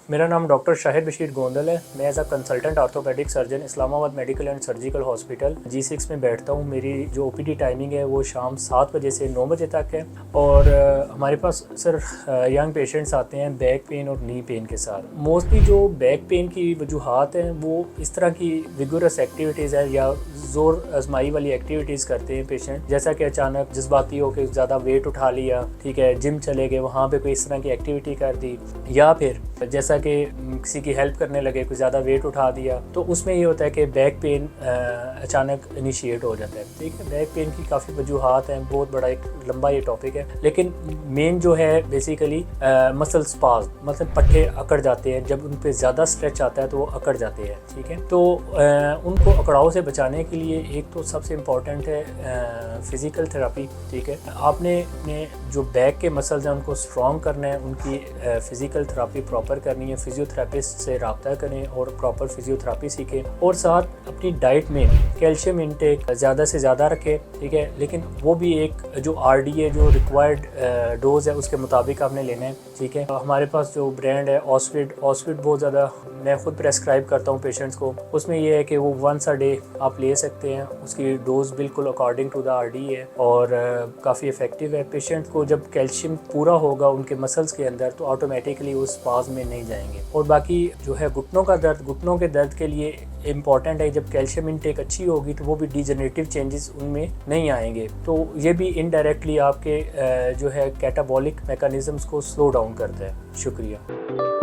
मेरा नाम डॉक्टर शाहिद बशीर गोंदल है। मैं as a consultant orthopaedic surgeon Islamabad medical and surgical hospital G6 में बैठता हूँ। मेरी जो OPD टाइमिंग है वो शाम 7 बजे से 9 बजे तक है और हमारे पास सर यंग पेशेंट्स आते हैं बैक पेन और नी पेन के साथ। मोस्टली जो बैक पेन की वजूहात हैं वो इस तरह की विगोरस एक्टिविटीज़ है या ज़ोर आजमाई वाली एक्टिविटीज़ करते हैं पेशेंट, जैसा कि अचानक जज्बाती हो के ज़्यादा वेट उठा लिया, ठीक है, जिम चले गए, वहाँ पे कोई इस तरह की एक्टिविटी कर दी, या फिर जैसा कि किसी की हेल्प करने लगे, कोई ज़्यादा वेट उठा दिया, तो उसमें ये होता है कि बैक पेन अचानक इनिशिएट हो जाता है। ठीक है, बैक पेन की काफ़ी वजूहात हैं, बहुत बड़ा एक लंबा ये टॉपिक है, लेकिन मेन जो है बेसिकली मसल स्पाज़, मतलब पट्टे अकड़ जाते हैं, जब उन पर ज़्यादा स्ट्रेच आता है तो वो अकड़ जाते हैं। ठीक है, तो उनको अकड़ाव से बचाने के लिए एक तो सबसे इम्पॉर्टेंट है फिज़िकल थेरेपी। ठीक है, आपने जो बैक के मसल्स हैं उनको स्ट्रॉन्ग करना है, उनकी फ़िज़िकल थेरेपी प्रॉपर करनी है, फिजियोथेरेपिस्ट से रब्ता करें और प्रॉपर फिजियोथेरेपी सीखें, और साथ अपनी डाइट में कैल्शियम इंटेक ज़्यादा से ज़्यादा रखें। ठीक है, लेकिन वो भी एक जो RDA जो रिक्वायर्ड डोज है उसके मुताबिक आपने लेना है। ठीक है, हमारे पास जो ब्रांड है ऑस्फिड बहुत ज़्यादा मैं ख़ुद प्रेस्क्राइब करता हूँ पेशेंट्स को। उसमें ये है कि वो 1 a डे आप ले सकते हैं, उसकी डोज बिल्कुल अकॉर्डिंग टू द RDA है और काफ़ी इफ़ेक्टिव है। पेशेंट को जब कैल्शियम पूरा होगा उनके मसल्स के अंदर तो ऑटोमेटिकली उस स्पाज़ में नहीं जाएंगे। और बाकी जो है घुटनों के दर्द के लिए इम्पॉर्टेंट है, जब कैल्शियम इंटेक अच्छी होगी तो वो भी डिजेनरेटिव चेंजेस उनमें नहीं आएंगे, तो ये भी इनडायरेक्टली आपके जो है कैटाबॉलिक मैकेनिज़म्स को स्लो डाउन करता है। शुक्रिया।